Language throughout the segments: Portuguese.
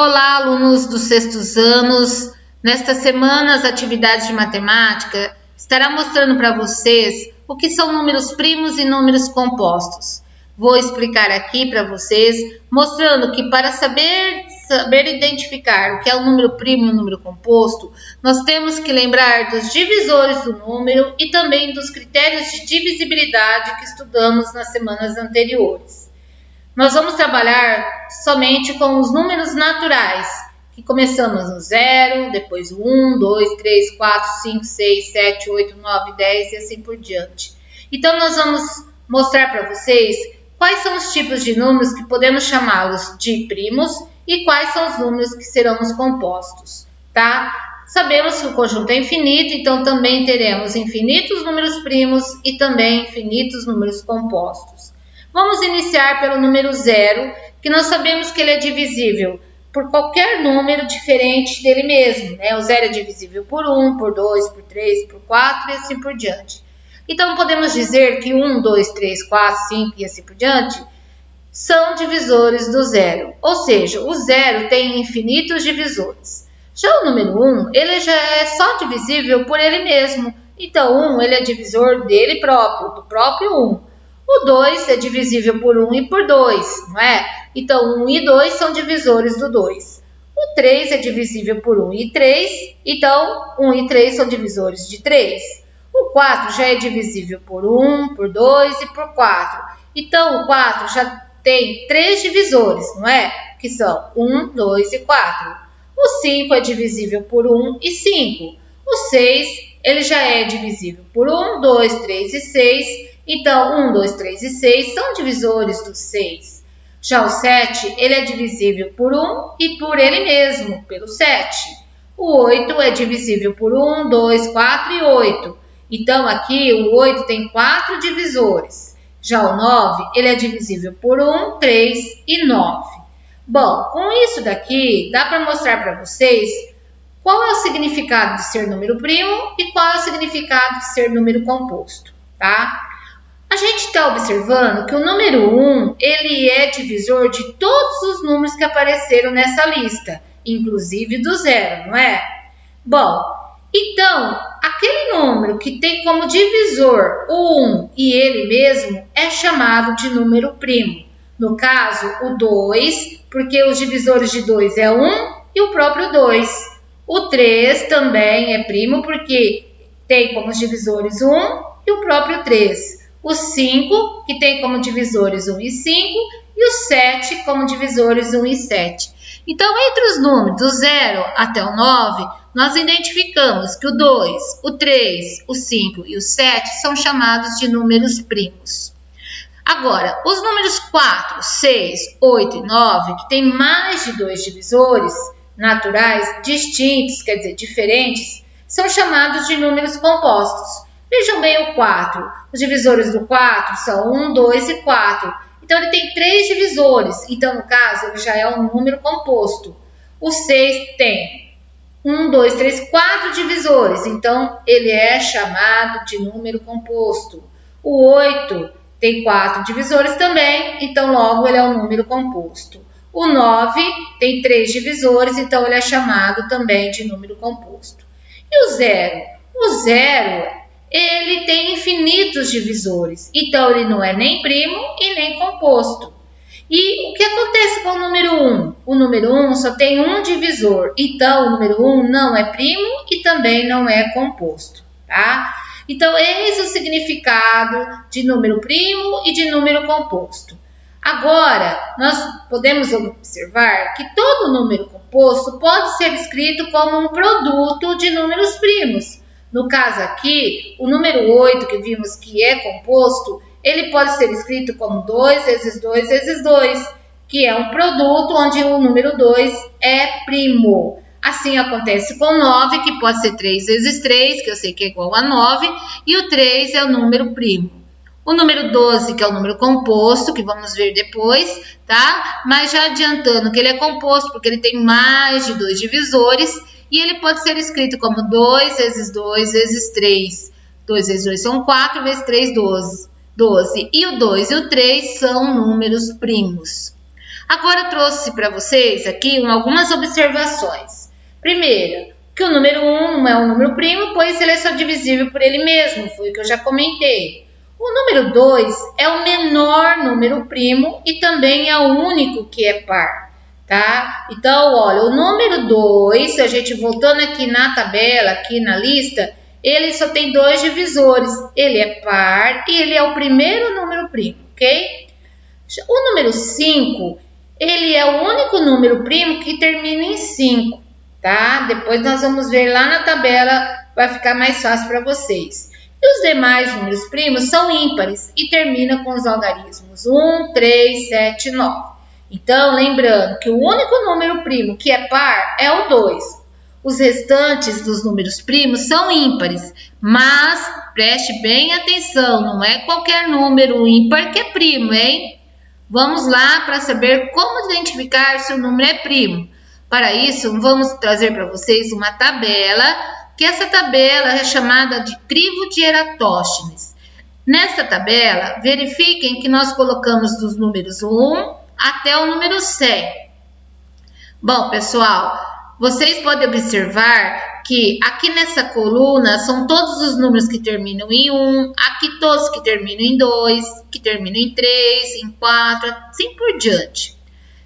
Olá, alunos dos sextos anos. Nesta semana, as atividades de matemática estará mostrando para vocês o que são números primos e números compostos. Vou explicar aqui para vocês, mostrando que para saber identificar o que é o número primo e o número composto, nós temos que lembrar dos divisores do número e também dos critérios de divisibilidade que estudamos nas semanas anteriores. Nós vamos trabalhar somente com os números naturais, que começamos no 0, depois o 1, 2, 3, 4, 5, 6, 7, 8, 9, 10 e assim por diante. Então, nós vamos mostrar para vocês quais são os tipos de números que podemos chamá-los de primos e quais são os números que serão os compostos, tá? Sabemos que o conjunto é infinito, então também teremos infinitos números primos e também infinitos números compostos. Vamos iniciar pelo número 0, que nós sabemos que ele é divisível por qualquer número diferente dele mesmo, né? O 0 é divisível por 1, por 2, por 3, por 4 e assim por diante. Então, podemos dizer que 1, 2, 3, 4, 5 e assim por diante são divisores do 0. Ou seja, o 0 tem infinitos divisores. Já o número 1, ele já é só divisível por ele mesmo. Então, 1 ele é divisor dele próprio, do próprio 1. O 2 é divisível por 1 e por 2, não é? Então, 1 e 2 são divisores do 2. O 3 é divisível por 1 e 3, então 1 e 3 são divisores de 3. O 4 já é divisível por 1, por 2 e por 4. Então, o 4 já tem 3 divisores, não é? Que são 1, 2 e 4. O 5 é divisível por 1 e 5. O 6, ele já é divisível por 1, 2, 3 e 6. Então, 1, 2, 3 e 6 são divisores do 6. Já o 7, ele é divisível por 1 e por ele mesmo, pelo 7. O 8 é divisível por 1, 2, 4 e 8. Então, aqui o 8 tem 4 divisores. Já o 9, ele é divisível por 1, 3 e 9. Bom, com isso daqui, dá para mostrar para vocês qual é o significado de ser número primo e qual é o significado de ser número composto, tá? A gente está observando que o número 1, ele é divisor de todos os números que apareceram nessa lista, inclusive do 0, não é? Bom, então, aquele número que tem como divisor o 1 e ele mesmo é chamado de número primo. No caso, o 2, porque os divisores de 2 é 1 e o próprio 2. O 3 também é primo porque tem como divisores 1 e o próprio 3. O 5, que tem como divisores 1 e 5, e o 7 como divisores 1 e 7. Então, entre os números do 0 até o 9, nós identificamos que o 2, o 3, o 5 e o 7 são chamados de números primos. Agora, os números 4, 6, 8 e 9, que tem mais de 2 divisores naturais distintos, quer dizer, diferentes, são chamados de números compostos. Vejam bem o 4. Os divisores do 4 são 1, 2 e 4. Então, ele tem 3 divisores. Então, no caso, ele já é um número composto. O 6 tem 1, 2, 3, 4 divisores. Então, ele é chamado de número composto. O 8 tem 4 divisores também. Então, logo, ele é um número composto. O 9 tem 3 divisores. Então, ele é chamado também de número composto. E o 0? O 0... ele tem infinitos divisores, então ele não é nem primo e nem composto. E o que acontece com o número 1? O número 1 só tem um divisor, então o número 1 não é primo e também não é composto, tá? Então, eis o significado de número primo e de número composto. Agora, nós podemos observar que todo número composto pode ser escrito como um produto de números primos. No caso aqui, o número 8, que vimos que é composto, ele pode ser escrito como 2 vezes 2 vezes 2, que é um produto onde o número 2 é primo. Assim acontece com 9, que pode ser 3 vezes 3, que eu sei que é igual a 9, e o 3 é o número primo. O número 12, que é o número composto, que vamos ver depois, tá? Mas já adiantando que ele é composto, porque ele tem mais de 2 divisores, e ele pode ser escrito como 2 vezes 2 vezes 3. 2 vezes 2 são 4, vezes 3, 12. E o 2 e o 3 são números primos. Agora eu trouxe para vocês aqui algumas observações. Primeiro, que o número 1 não é um número primo, pois ele é só divisível por ele mesmo, foi o que eu já comentei. O número 2 é o menor número primo e também é o único que é par, tá? Então, olha, o número 2, a gente voltando aqui na tabela, aqui na lista, ele só tem 2 divisores, ele é par e ele é o primeiro número primo, ok? O número 5, ele é o único número primo que termina em 5, tá? Depois nós vamos ver lá na tabela, vai ficar mais fácil para vocês. E os demais números primos são ímpares e terminam com os algarismos 1, 3, 7, 9. Então, lembrando que o único número primo que é par é o 2. Os restantes dos números primos são ímpares, mas preste bem atenção, não é qualquer número ímpar que é primo, hein? Vamos lá para saber como identificar se o número é primo. Para isso, vamos trazer para vocês uma tabela, que essa tabela é chamada de crivo de Eratóstenes. Nessa tabela, verifiquem que nós colocamos dos números 1 até o número 100. Bom, pessoal, vocês podem observar que aqui nessa coluna são todos os números que terminam em 1, aqui todos que terminam em 2, que terminam em 3, em 4, assim por diante.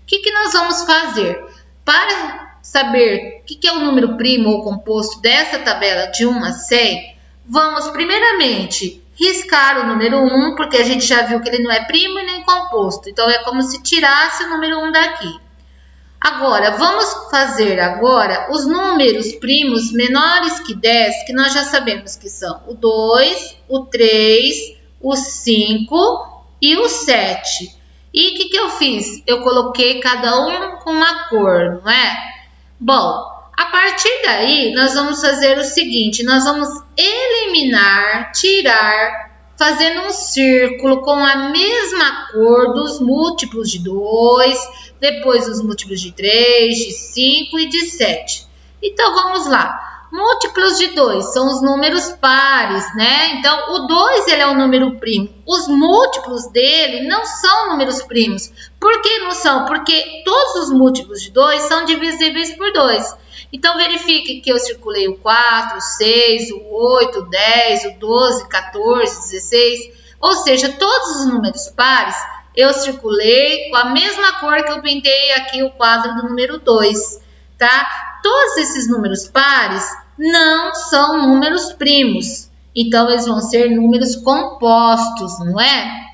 O que nós vamos fazer? Para saber o que é o número primo ou composto dessa tabela de 1 a 100, vamos primeiramente riscar o número 1, porque a gente já viu que ele não é primo e nem composto. Então, é como se tirasse o número 1 daqui. Agora, vamos fazer agora os números primos menores que 10, que nós já sabemos que são o 2, o 3, o 5 e o 7. E o que eu fiz? Eu coloquei cada um com uma cor, não é? Bom, a partir daí, nós vamos fazer o seguinte, nós vamos eliminar, tirar, fazendo um círculo com a mesma cor dos múltiplos de 2, depois os múltiplos de 3, de 5 e de 7. Então, vamos lá. Múltiplos de 2 são os números pares, né? Então, o 2 ele é um número primo. Os múltiplos dele não são números primos. Por que não são? Porque todos os múltiplos de 2 são divisíveis por 2. Então, verifique que eu circulei o 4, o 6, o 8, o 10, o 12, 14, 16. Ou seja, todos os números pares eu circulei com a mesma cor que eu pintei aqui o quadro do número 2, tá? Todos esses números pares não são números primos, então eles vão ser números compostos, não é?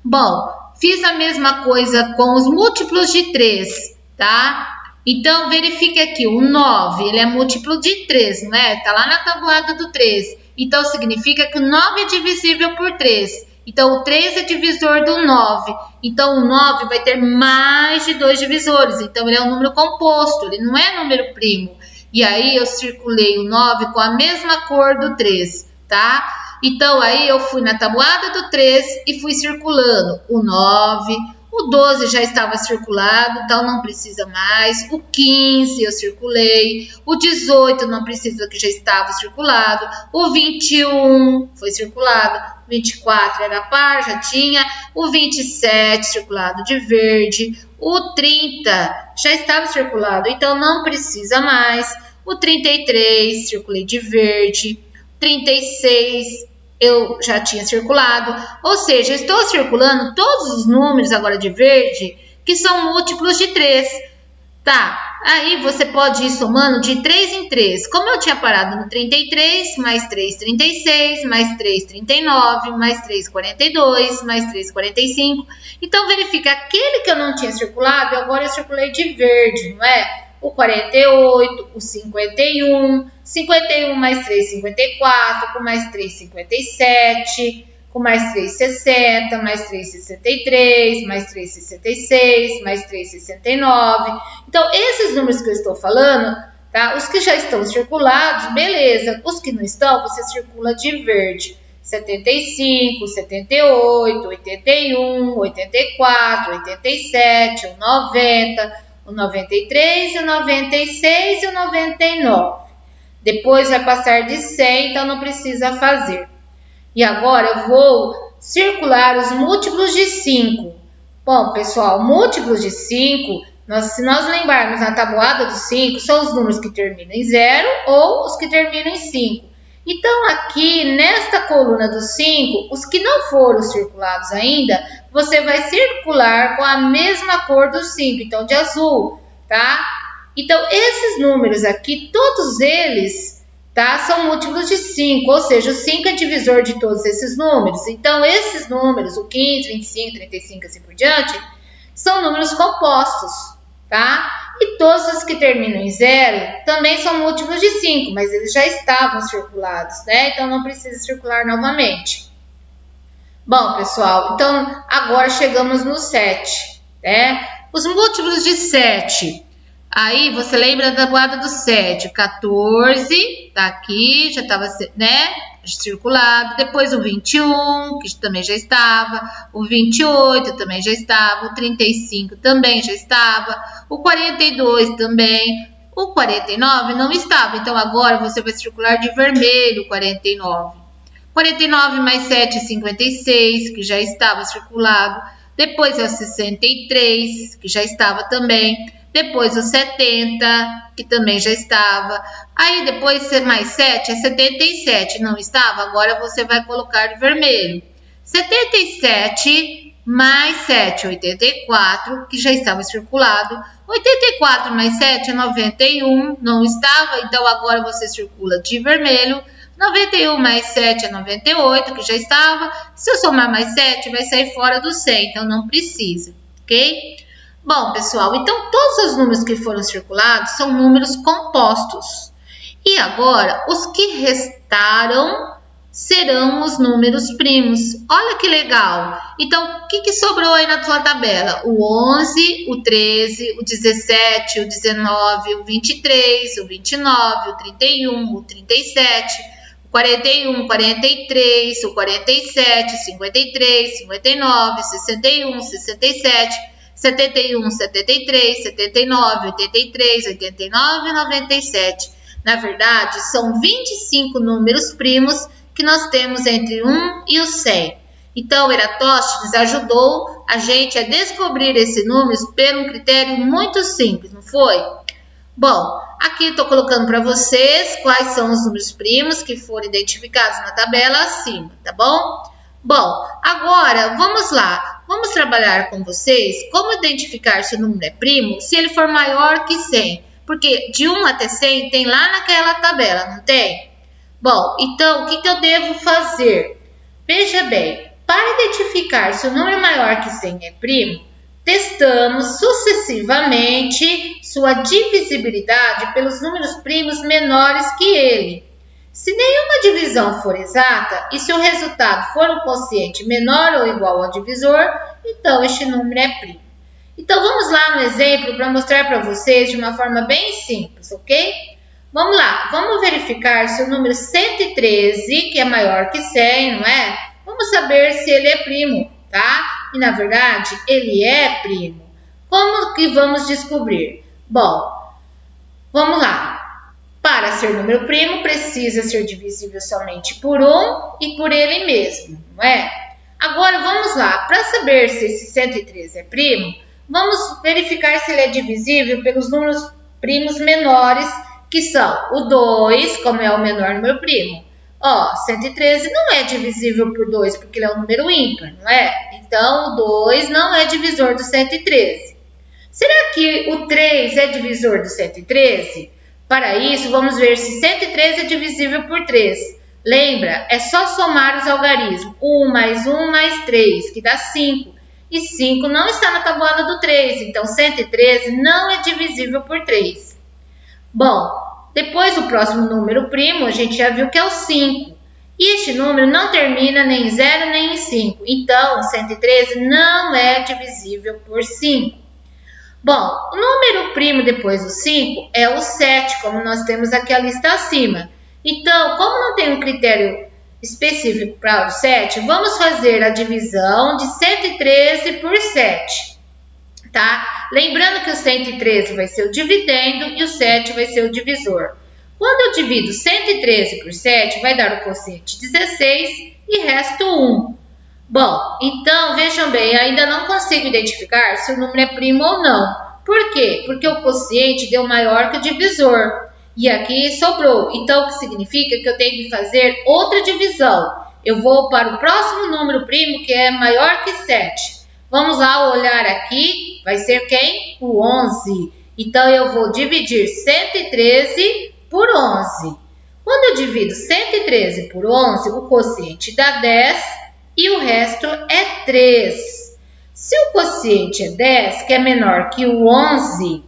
Bom, fiz a mesma coisa com os múltiplos de 3, tá? Então, verifique aqui, o 9, ele é múltiplo de 3, não é? Tá lá na tabuada do 3. Então, significa que o 9 é divisível por 3. Então, o 3 é divisor do 9. Então, o 9 vai ter mais de 2 divisores. Então, ele é um número composto, ele não é número primo. E aí, eu circulei o 9 com a mesma cor do 3, tá? Então, aí eu fui na tabuada do 3 e fui circulando o 9, o 12 já estava circulado, então não precisa mais. O 15 eu circulei. O 18 não precisa, que já estava circulado. O 21 foi circulado. O 24 era par, já tinha. O 27 circulado de verde. O 30 já estava circulado, então não precisa mais. O 33 circulei de verde. 36 eu já tinha circulado, ou seja, eu estou circulando todos os números agora de verde, que são múltiplos de 3, tá? Aí você pode ir somando de 3 em 3, como eu tinha parado no 33, mais 3, 36, mais 3, 39, mais 3, 42, mais 3, 45, então verifica, aquele que eu não tinha circulado, agora eu circulei de verde, não é? O 48, o 51, 51 mais 3, 54, com mais 3, 57, com mais 3, 60, mais 3, 63, mais 3, 66, mais 3, 69. Então, esses números que eu estou falando, tá? Os que já estão circulados, beleza. Os que não estão, você circula de verde. 75, 78, 81, 84, 87, o 90, o 93, o 96 e o 99. Depois vai passar de 100, então não precisa fazer. E agora eu vou circular os múltiplos de 5. Bom, pessoal, múltiplos de 5, se nós lembrarmos na tabuada dos 5, são os números que terminam em 0 ou os que terminam em 5. Então, aqui, nesta coluna dos 5, os que não foram circulados ainda, você vai circular com a mesma cor dos 5, então de azul, tá? Então, esses números aqui, todos eles, tá, são múltiplos de 5, ou seja, o 5 é divisor de todos esses números. Então, esses números, o 15, 25, 35, assim por diante, são números compostos, tá? E todos os que terminam em 0 também são múltiplos de 5, mas eles já estavam circulados, né? Então, não precisa circular novamente. Bom, pessoal, então agora chegamos no 7, né? Os múltiplos de 7. Aí você lembra da tabuada do 7, 14, tá aqui, já estava, né, circulado. Depois o 21, que também já estava. O 28 também já estava. O 35 também já estava. O 42 também. O 49 não estava. Então agora você vai circular de vermelho o 49. 49 mais 7 é 56, que já estava circulado. Depois é o 63, que já estava também. Depois o 70, que também já estava. Aí depois mais 7 é 77, não estava? Agora você vai colocar de vermelho. 77 mais 7, 84, que já estava circulado. 84 mais 7 é 91, não estava? Então agora você circula de vermelho. 91 mais 7 é 98, que já estava. Se eu somar mais 7, vai sair fora do 100, então não precisa, ok? Bom, pessoal, então todos os números que foram circulados são números compostos. E agora, os que restaram serão os números primos. Olha que legal! Então, o que sobrou aí na tua tabela? O 11, o 13, o 17, o 19, o 23, o 29, o 31, o 37... 41, 43, o 47, 53, 59, 61, 67, 71, 73, 79, 83, 89 e 97. Na verdade, são 25 números primos que nós temos entre 1 e o 100. Então, Eratóstenes ajudou a gente a descobrir esses números por um critério muito simples, não foi? Bom, aqui estou colocando para vocês quais são os números primos que foram identificados na tabela acima, tá bom? Bom, agora vamos lá. Vamos trabalhar com vocês como identificar se o número é primo se ele for maior que 100. Porque de 1 até 100 tem lá naquela tabela, não tem? Bom, então o que eu devo fazer? Veja bem, para identificar se o número maior que 100 é primo, testamos sucessivamente sua divisibilidade pelos números primos menores que ele. Se nenhuma divisão for exata e se o resultado for um quociente menor ou igual ao divisor, então este número é primo. Então vamos lá no exemplo para mostrar para vocês de uma forma bem simples, ok? Vamos lá, vamos verificar se o número 113, que é maior que 100, não é? Vamos saber se ele é primo, tá? E, na verdade, ele é primo. Como que vamos descobrir? Bom, vamos lá. Para ser número primo, precisa ser divisível somente por 1 e por ele mesmo, não é? Agora, vamos lá. Para saber se esse 113 é primo, vamos verificar se ele é divisível pelos números primos menores, que são o 2, como é o menor número primo. Ó, 113 não é divisível por 2, porque ele é um número ímpar, não é? Então, o 2 não é divisor do 113. Será que o 3 é divisor do 113? Para isso, vamos ver se 113 é divisível por 3. Lembra, é só somar os algarismos. 1 mais 3, que dá 5. E 5 não está na tabuada do 3, então 113 não é divisível por 3. Bom, depois o próximo número primo, a gente já viu que é o 5. E este número não termina nem em 0 nem em 5. Então, 113 não é divisível por 5. Bom, o número primo depois do 5 é o 7, como nós temos aqui a lista acima. Então, como não tem um critério específico para o 7, vamos fazer a divisão de 113 por 7. Tá? Lembrando que o 113 vai ser o dividendo e o 7 vai ser o divisor. Quando eu divido 113 por 7, vai dar o quociente 16 e resta 1. Bom, então vejam bem, ainda não consigo identificar se o número é primo ou não. Por quê? Porque o quociente deu maior que o divisor. E aqui sobrou. Então, o que significa que eu tenho que fazer outra divisão. Eu vou para o próximo número primo, que é maior que 7. Vamos lá olhar aqui. Vai ser quem? O 11. Então, eu vou dividir 113 por 11. Quando eu divido 113 por 11, o quociente dá 10 e o resto é 3. Se o quociente é 10, que é menor que o 11,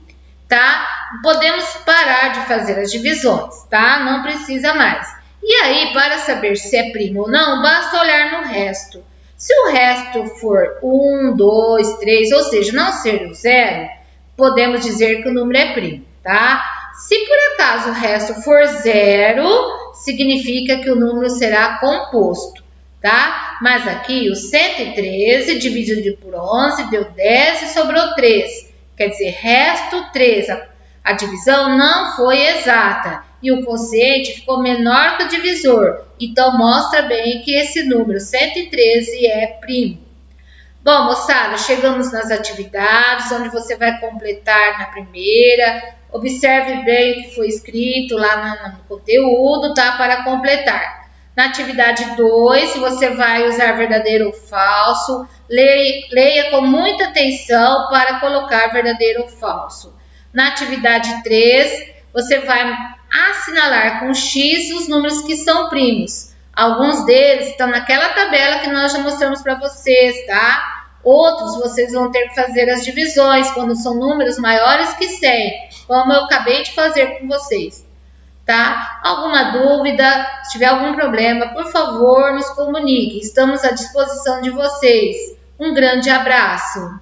tá? Podemos parar de fazer as divisões, tá? Não precisa mais. E aí, para saber se é primo ou não, basta olhar no resto. Se o resto for 1, 2, 3, ou seja, não ser o zero, podemos dizer que o número é primo, tá? Se por acaso o resto for zero, significa que o número será composto, tá? Mas aqui o 113 dividido por 11 deu 10 e sobrou 3. Quer dizer, resto 3. A divisão não foi exata e o quociente ficou menor que o divisor. Então, mostra bem que esse número 113 é primo. Bom, moçada, chegamos nas atividades, onde você vai completar na primeira. Observe bem o que foi escrito lá no conteúdo, tá? Para completar. Na atividade 2, você vai usar verdadeiro ou falso. Leia com muita atenção para colocar verdadeiro ou falso. Na atividade 3, você vai assinalar com X os números que são primos. Alguns deles estão naquela tabela que nós já mostramos para vocês, tá? Outros vocês vão ter que fazer as divisões quando são números maiores que 100, como eu acabei de fazer com vocês, tá? Alguma dúvida, se tiver algum problema, por favor, nos comunique. Estamos à disposição de vocês. Um grande abraço!